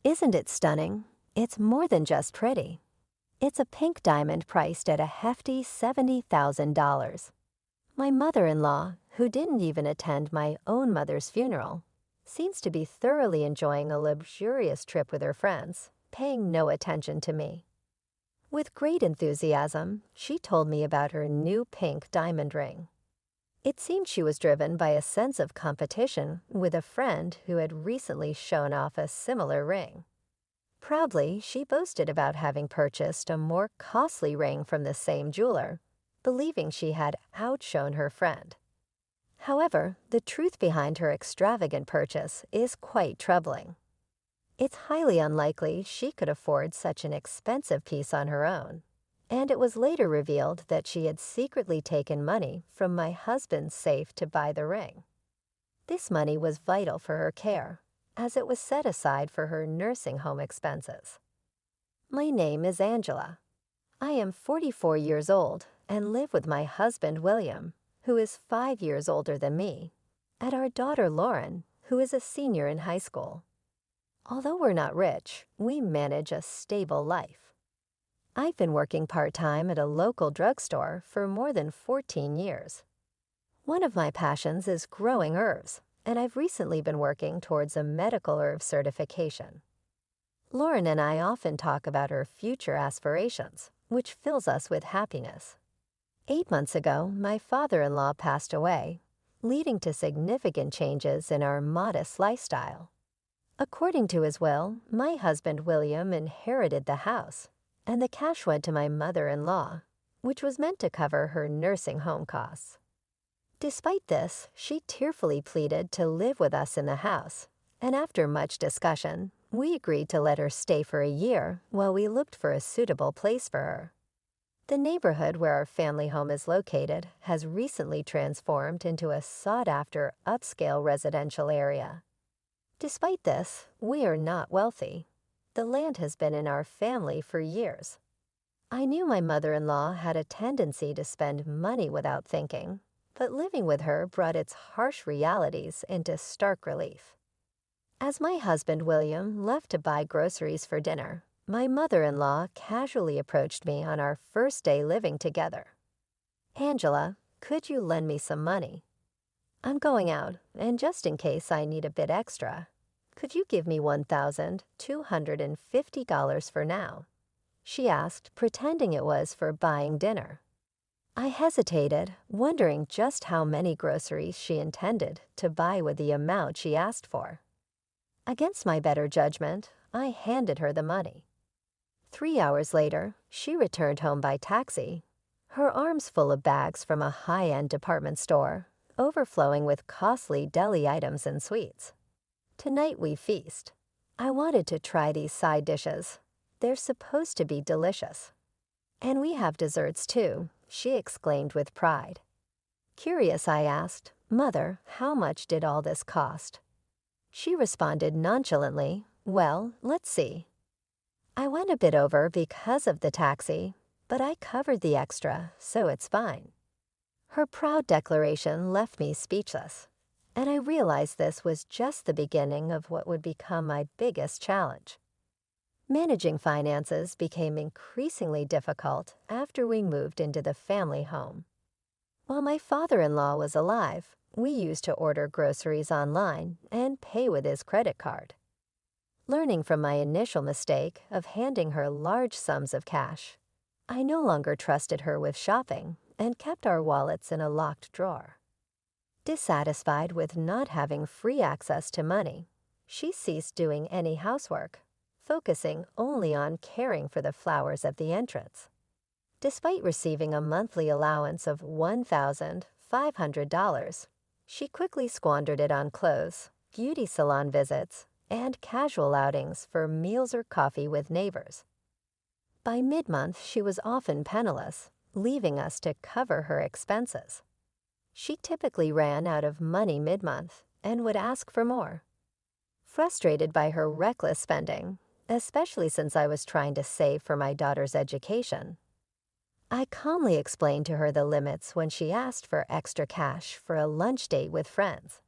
Isn't it stunning? It's more than just pretty. It's a pink diamond priced at a hefty $70,000. My mother-in-law, who didn't even attend my own mother's funeral, seems to be thoroughly enjoying a luxurious trip with her friends, paying no attention to me. With great enthusiasm, she told me about her new pink diamond ring. It seemed she was driven by a sense of competition with a friend who had recently shown off a similar ring. Proudly, she boasted about having purchased a more costly ring from the same jeweler, believing she had outshone her friend. However, the truth behind her extravagant purchase is quite troubling. It's highly unlikely she could afford such an expensive piece on her own, and it was later revealed that she had secretly taken money from my husband's safe to buy the ring. This money was vital for her care, as it was set aside for her nursing home expenses. My name is Angela. I am 44 years old and live with my husband William, who is 5 years older than me, and our daughter Lauren, who is a senior in high school. Although we're not rich, we manage a stable life. I've been working part-time at a local drugstore for more than 14 years. One of my passions is growing herbs, and I've recently been working towards a medical herb certification. Lauren and I often talk about our future aspirations, which fills us with happiness. 8 months ago, my father-in-law passed away, leading to significant changes in our modest lifestyle. According to his will, my husband William inherited the house, and the cash went to my mother-in-law, which was meant to cover her nursing home costs. Despite this, she tearfully pleaded to live with us in the house, and after much discussion, we agreed to let her stay for a year while we looked for a suitable place for her. The neighborhood where our family home is located has recently transformed into a sought-after upscale residential area. Despite this, we are not wealthy. The land has been in our family for years. I knew my mother-in-law had a tendency to spend money without thinking, but living with her brought its harsh realities into stark relief. As my husband William left to buy groceries for dinner, my mother-in-law casually approached me on our first day living together. "Angela, could you lend me some money? I'm going out, and just in case I need a bit extra, could you give me $1,250 for now?" she asked, pretending it was for buying dinner. I hesitated, wondering just how many groceries she intended to buy with the amount she asked for. Against my better judgment, I handed her the money. 3 hours later, she returned home by taxi, her arms full of bags from a high-end department store, overflowing with costly deli items and sweets. Tonight we feast. I wanted to try these side dishes. They're supposed to be delicious. "And we have desserts too," she exclaimed with pride. Curious, I asked, "Mother, how much did all this cost?" She responded nonchalantly, "Well, let's see. I went a bit over because of the taxi, but I covered the extra, so it's fine." Her proud declaration left me speechless, and I realized this was just the beginning of what would become my biggest challenge. Managing finances became increasingly difficult after we moved into the family home. While my father-in-law was alive, we used to order groceries online and pay with his credit card. Learning from my initial mistake of handing her large sums of cash, I no longer trusted her with shopping and kept our wallets in a locked drawer. Dissatisfied with not having free access to money, she ceased doing any housework, focusing only on caring for the flowers at the entrance. Despite receiving a monthly allowance of $1,500, she quickly squandered it on clothes, beauty salon visits, and casual outings for meals or coffee with neighbors. By mid-month, she was often penniless, leaving us to cover her expenses. She typically ran out of money mid-month and would ask for more. Frustrated by her reckless spending, especially since I was trying to save for my daughter's education, I calmly explained to her the limits when she asked for extra cash for a lunch date with friends.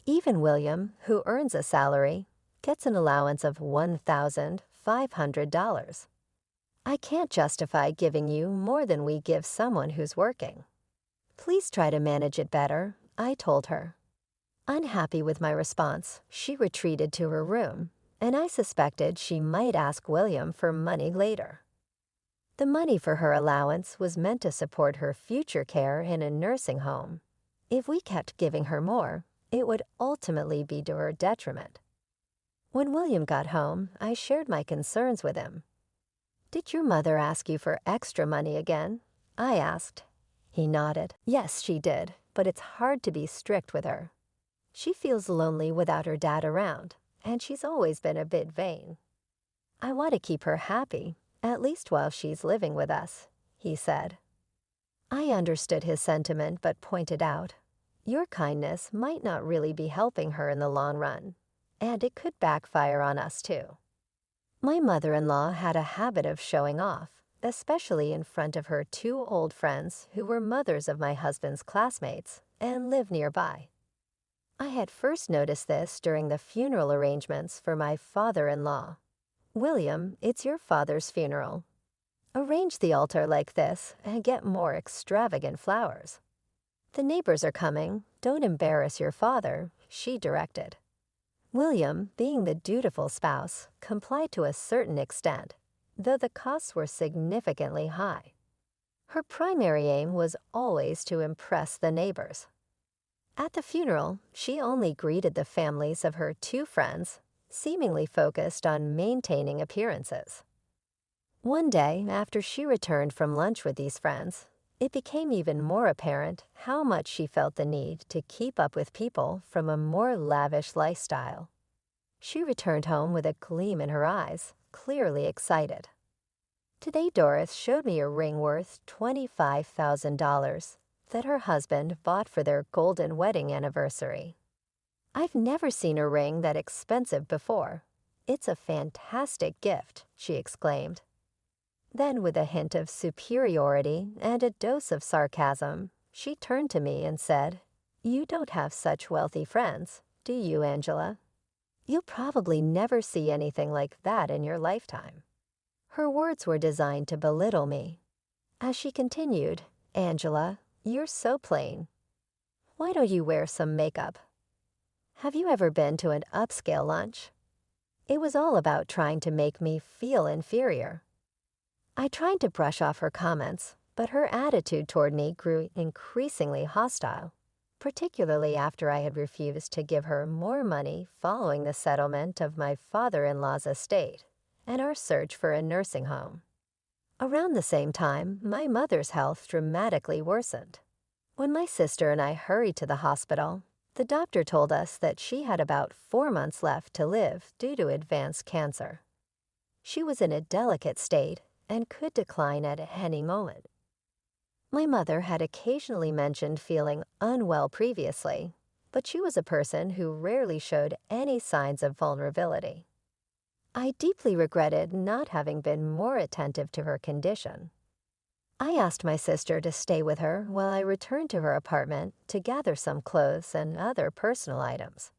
Even William, who earns a salary, gets an allowance of $1,500. I can't justify giving you more than we give someone who's working. Please try to manage it better, I told her. Unhappy with my response, she retreated to her room, and I suspected she might ask William for money later. The money for her allowance was meant to support her future care in a nursing home. If we kept giving her more, it would ultimately be to her detriment. When William got home, I shared my concerns with him. "Did your mother ask you for extra money again?" I asked. He nodded. "Yes, she did, but it's hard to be strict with her. She feels lonely without her dad around, and she's always been a bit vain. I want to keep her happy, at least while she's living with us," he said. I understood his sentiment but pointed out, your kindness might not really be helping her in the long run, and it could backfire on us too. My mother-in-law had a habit of showing off, especially in front of her two old friends who were mothers of my husband's classmates and lived nearby. I had first noticed this during the funeral arrangements for my father-in-law. "William, it's your father's funeral. Arrange the altar like this and get more extravagant flowers. The neighbors are coming, don't embarrass your father," she directed. William, being the dutiful spouse, complied to a certain extent, though the costs were significantly high. Her primary aim was always to impress the neighbors. At the funeral, she only greeted the families of her two friends, seemingly focused on maintaining appearances. One day, after she returned from lunch with these friends, it became even more apparent how much she felt the need to keep up with people from a more lavish lifestyle. She returned home with a gleam in her eyes, clearly excited. Today Doris showed me a ring worth $25,000 that her husband bought for their golden wedding anniversary. "I've never seen a ring that expensive before. It's a fantastic gift," she exclaimed. Then, with a hint of superiority and a dose of sarcasm, she turned to me and said, "You don't have such wealthy friends, do you, Angela? You'll probably never see anything like that in your lifetime." Her words were designed to belittle me. As she continued, "Angela, you're so plain. Why don't you wear some makeup? Have you ever been to an upscale lunch?" It was all about trying to make me feel inferior. I tried to brush off her comments, but her attitude toward me grew increasingly hostile, particularly after I had refused to give her more money following the settlement of my father-in-law's estate and our search for a nursing home. Around the same time, my mother's health dramatically worsened. When my sister and I hurried to the hospital, the doctor told us that she had about 4 months left to live due to advanced cancer. She was in a delicate state and could decline at any moment. My mother had occasionally mentioned feeling unwell previously, but she was a person who rarely showed any signs of vulnerability. I deeply regretted not having been more attentive to her condition. I asked my sister to stay with her while I returned to her apartment to gather some clothes and other personal items.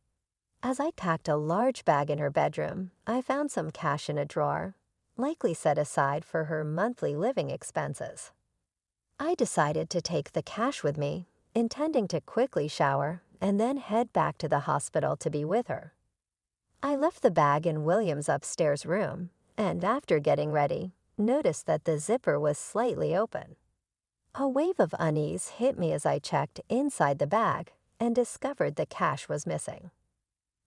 As I packed a large bag in her bedroom, I found some cash in a drawer, likely set aside for her monthly living expenses. I decided to take the cash with me, intending to quickly shower and then head back to the hospital to be with her. I left the bag in William's upstairs room, and after getting ready, noticed that the zipper was slightly open. A wave of unease hit me as I checked inside the bag and discovered the cash was missing.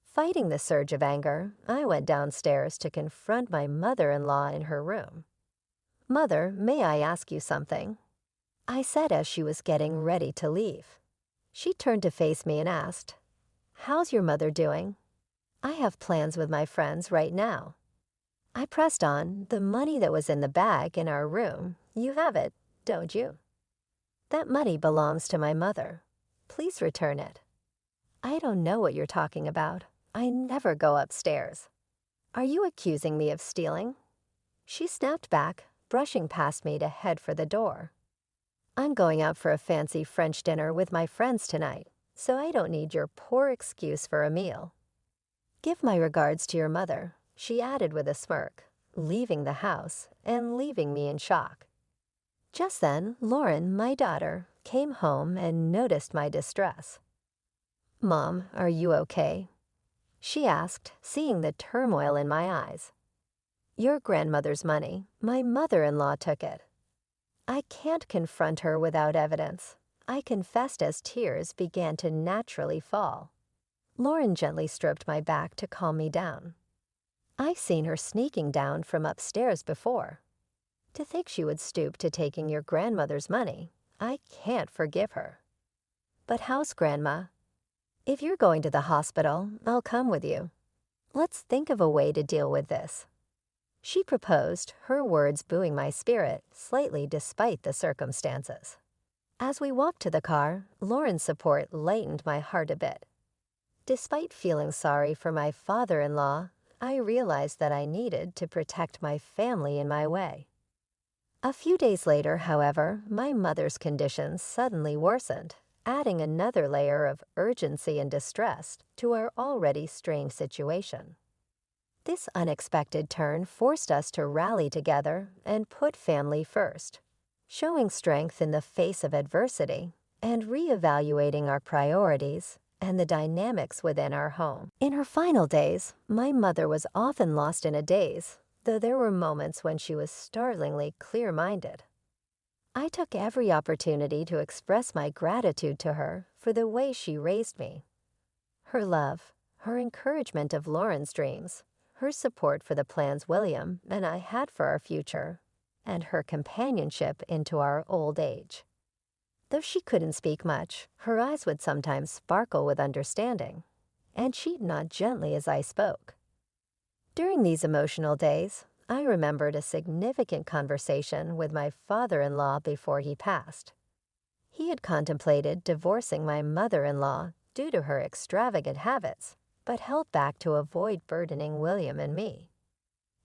Fighting the surge of anger, I went downstairs to confront my mother-in-law in her room. "Mother, may I ask you something?" I said as she was getting ready to leave. She turned to face me and asked, "How's your mother doing?" "I have plans with my friends right now." I pressed on, "The money that was in the bag in our room, you have it, don't you?" "That money belongs to my mother. Please return it." "I don't know what you're talking about. I never go upstairs. Are you accusing me of stealing?" She snapped back, brushing past me to head for the door. "I'm going out for a fancy French dinner with my friends tonight, so I don't need your poor excuse for a meal." Give my regards to your mother, she added with a smirk, leaving the house and leaving me in shock. Just then, Lauren, my daughter, came home and noticed my distress. "Mom, are you okay?" she asked, seeing the turmoil in my eyes. "Your grandmother's money. My mother-in-law took it." I can't confront her without evidence. I confessed as tears began to naturally fall. Lauren gently stroked my back to calm me down. I've seen her sneaking down from upstairs before. To think she would stoop to taking your grandmother's money, I can't forgive her. "But how's Grandma?" "If you're going to the hospital, I'll come with you. Let's think of a way to deal with this," she proposed, her words buoying my spirit slightly despite the circumstances. As we walked to the car, Lauren's support lightened my heart a bit. Despite feeling sorry for my father-in-law, I realized that I needed to protect my family in my way. A few days later, however, my mother's conditions suddenly worsened, adding another layer of urgency and distress to our already strained situation. This unexpected turn forced us to rally together and put family first, showing strength in the face of adversity and reevaluating our priorities and the dynamics within our home. In her final days, my mother was often lost in a daze, though there were moments when she was startlingly clear-minded. I took every opportunity to express my gratitude to her for the way she raised me. Her love, her encouragement of Lauren's dreams, her support for the plans William and I had for our future, and her companionship into our old age. Though she couldn't speak much, her eyes would sometimes sparkle with understanding, and she'd nod gently as I spoke. During these emotional days, I remembered a significant conversation with my father-in-law before he passed. He had contemplated divorcing my mother-in-law due to her extravagant habits, but held back to avoid burdening William and me.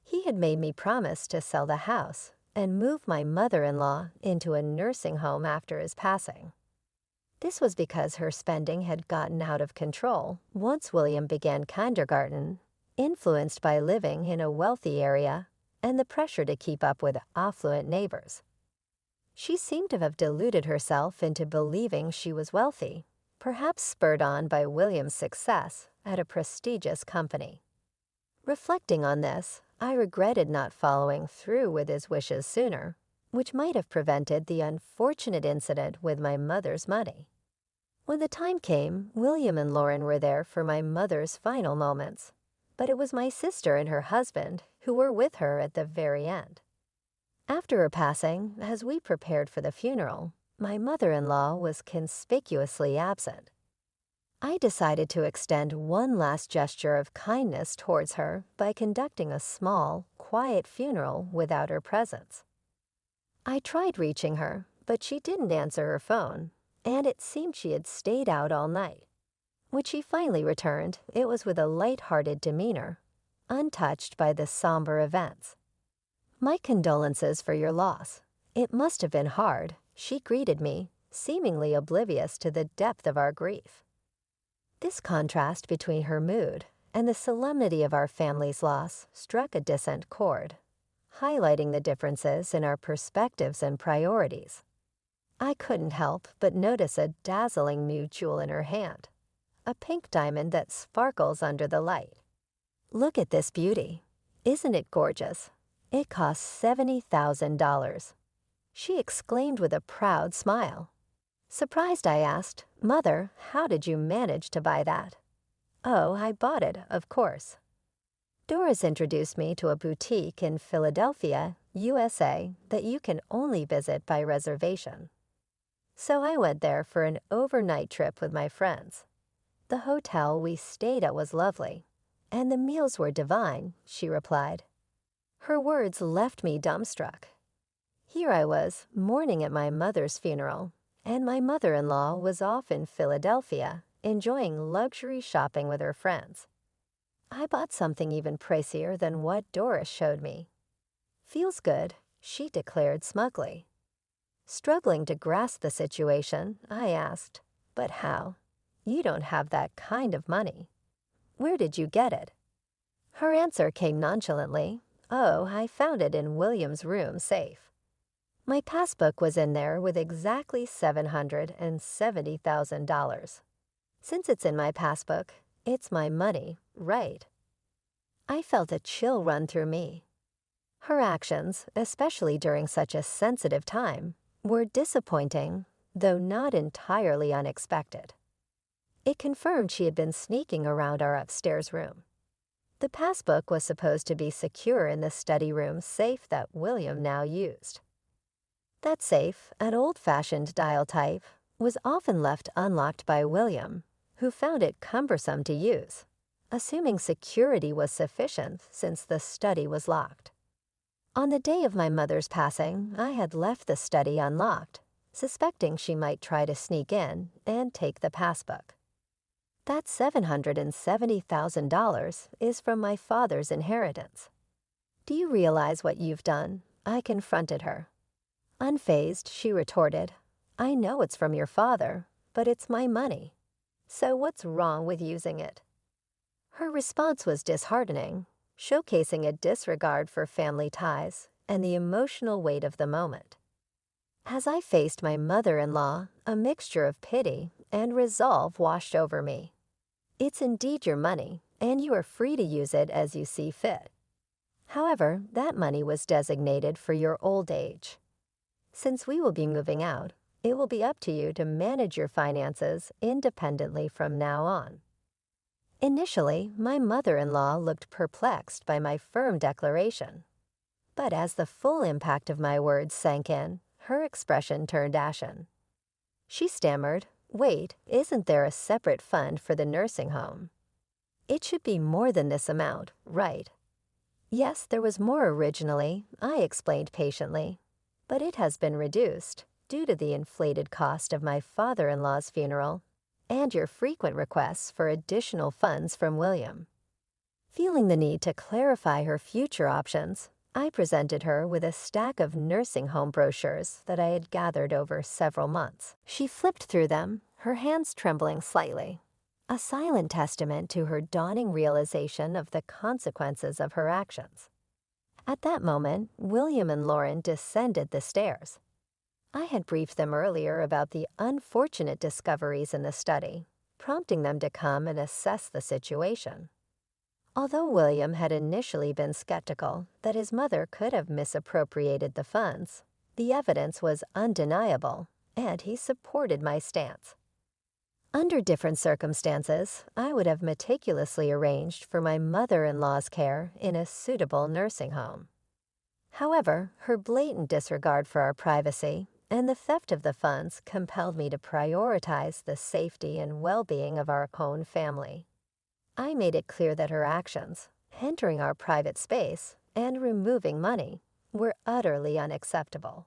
He had made me promise to sell the house and move my mother-in-law into a nursing home after his passing. This was because her spending had gotten out of control once William began kindergarten, influenced by living in a wealthy area and the pressure to keep up with affluent neighbors. She seemed to have deluded herself into believing she was wealthy, perhaps spurred on by William's success at a prestigious company. Reflecting on this, I regretted not following through with his wishes sooner, which might have prevented the unfortunate incident with my mother's money. When the time came, William and Lauren were there for my mother's final moments, but it was my sister and her husband who were with her at the very end. After her passing, as we prepared for the funeral, my mother-in-law was conspicuously absent. I decided to extend one last gesture of kindness towards her by conducting a small, quiet funeral without her presence. I tried reaching her, but she didn't answer her phone, and it seemed she had stayed out all night. When she finally returned, it was with a light-hearted demeanor, untouched by the somber events. "My condolences for your loss. It must have been hard," she greeted me, seemingly oblivious to the depth of our grief. This contrast between her mood and the solemnity of our family's loss struck a dissonant chord, highlighting the differences in our perspectives and priorities. I couldn't help but notice a dazzling new jewel in her hand, a pink diamond that sparkles under the light. "Look at this beauty. Isn't it gorgeous? It cost $70,000. She exclaimed with a proud smile. Surprised, I asked, "Mother, how did you manage to buy that?" "Oh, I bought it, of course." Doris introduced me to a boutique in Philadelphia, USA, that you can only visit by reservation. So I went there for an overnight trip with my friends. The hotel we stayed at was lovely, and the meals were divine, she replied. Her words left me dumbstruck. Here I was, mourning at my mother's funeral, and my mother-in-law was off in Philadelphia, enjoying luxury shopping with her friends. I bought something even pricier than what Doris showed me. "Feels good," she declared smugly. Struggling to grasp the situation, I asked, "But how? You don't have that kind of money." Where did you get it?" Her answer came nonchalantly. "Oh, I found it in William's room safe." My passbook was in there with exactly $770,000. Since it's in my passbook, it's my money, right? I felt a chill run through me. Her actions, especially during such a sensitive time, were disappointing, though not entirely unexpected. It confirmed she had been sneaking around our upstairs room. The passbook was supposed to be secure in the study room safe that William now used. That safe, an old-fashioned dial type, was often left unlocked by William, who found it cumbersome to use, assuming security was sufficient since the study was locked. On the day of my mother's passing, I had left the study unlocked, suspecting she might try to sneak in and take the passbook. That $770,000 is from my father's inheritance. "Do you realize what you've done?" I confronted her. Unfazed, she retorted, "I know it's from your father, but it's my money. So what's wrong with using it?" Her response was disheartening, showcasing a disregard for family ties and the emotional weight of the moment. As I faced my mother-in-law, a mixture of pity and resolve washed over me. It's indeed your money, and you are free to use it as you see fit. However, that money was designated for your old age. Since we will be moving out, it will be up to you to manage your finances independently from now on. Initially, my mother-in-law looked perplexed by my firm declaration. But as the full impact of my words sank in, her expression turned ashen. She stammered, "Wait, isn't there a separate fund for the nursing home? It should be more than this amount, right?" "Yes, there was more originally," I explained patiently, "but it has been reduced due to the inflated cost of my father-in-law's funeral and your frequent requests for additional funds from William." Feeling the need to clarify her future options, I presented her with a stack of nursing home brochures that I had gathered over several months. She flipped through them, her hands trembling slightly, a silent testament to her dawning realization of the consequences of her actions. At that moment, William and Lauren descended the stairs. I had briefed them earlier about the unfortunate discoveries in the study, prompting them to come and assess the situation. Although William had initially been skeptical that his mother could have misappropriated the funds, the evidence was undeniable, and he supported my stance. Under different circumstances, I would have meticulously arranged for my mother-in-law's care in a suitable nursing home. However, her blatant disregard for our privacy and the theft of the funds compelled me to prioritize the safety and well-being of our own family. I made it clear that her actions, entering our private space and removing money, were utterly unacceptable.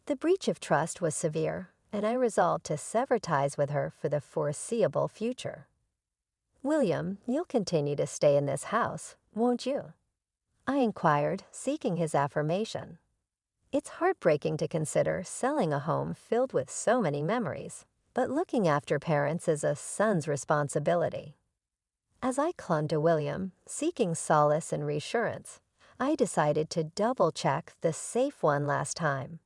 The breach of trust was severe, and I resolved to sever ties with her for the foreseeable future. "William, you'll continue to stay in this house, won't you?" I inquired, seeking his affirmation. It's heartbreaking to consider selling a home filled with so many memories, but looking after parents is a son's responsibility. As I clung to William, seeking solace and reassurance, I decided to double-check the safe one last time.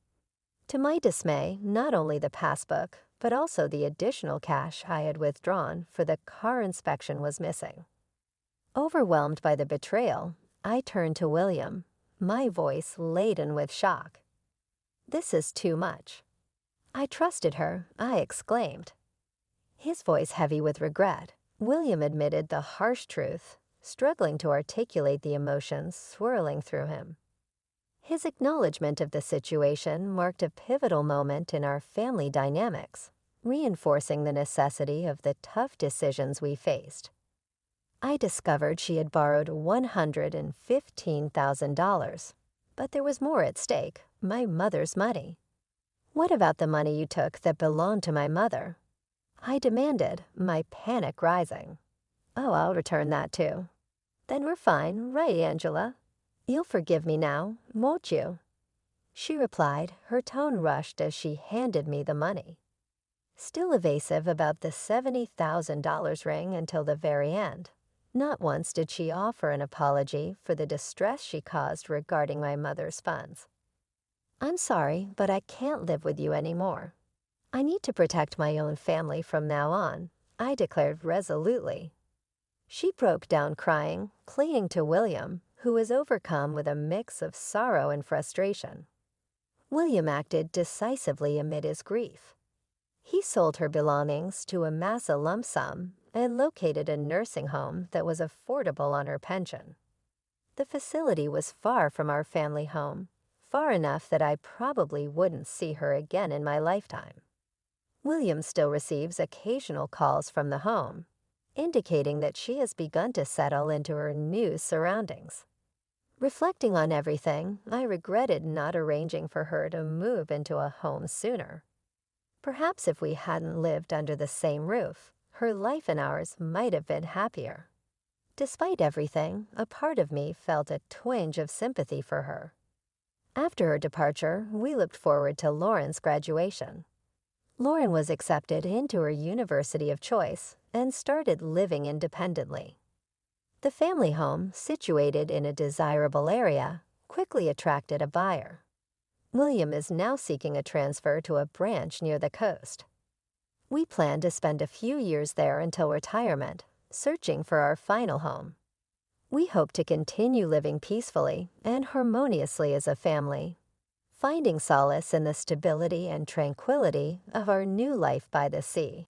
To my dismay, not only the passbook, but also the additional cash I had withdrawn for the car inspection was missing. Overwhelmed by the betrayal, I turned to William, my voice laden with shock. "This is too much." "I trusted her," I exclaimed. His voice heavy with regret, William admitted the harsh truth, struggling to articulate the emotions swirling through him. His acknowledgement of the situation marked a pivotal moment in our family dynamics, reinforcing the necessity of the tough decisions we faced. I discovered she had borrowed $115,000, but there was more at stake, my mother's money. "What about the money you took that belonged to my mother?" I demanded, my panic rising. "Oh, I'll return that too." "Then we're fine, right, Angela? You'll forgive me now, won't you?" She replied, her tone rushed as she handed me the money. Still evasive about the $70,000 ring until the very end, Not once did she offer an apology for the distress she caused regarding my mother's funds. "I'm sorry, but I can't live with you anymore. I need to protect my own family from now on," I declared resolutely. She broke down crying, clinging to William, who was overcome with a mix of sorrow and frustration. William acted decisively amid his grief. He sold her belongings to amass a lump sum and located a nursing home that was affordable on her pension. The facility was far from our family home, far enough that I probably wouldn't see her again in my lifetime. William still receives occasional calls from the home, indicating that she has begun to settle into her new surroundings. Reflecting on everything, I regretted not arranging for her to move into a home sooner. Perhaps if we hadn't lived under the same roof, her life and ours might have been happier. Despite everything, a part of me felt a twinge of sympathy for her. After her departure, we looked forward to Lauren's graduation. Lauren was accepted into her university of choice and started living independently. The family home, situated in a desirable area, quickly attracted a buyer. William is now seeking a transfer to a branch near the coast. We plan to spend a few years there until retirement, searching for our final home. We hope to continue living peacefully and harmoniously as a family, finding solace in the stability and tranquility of our new life by the sea.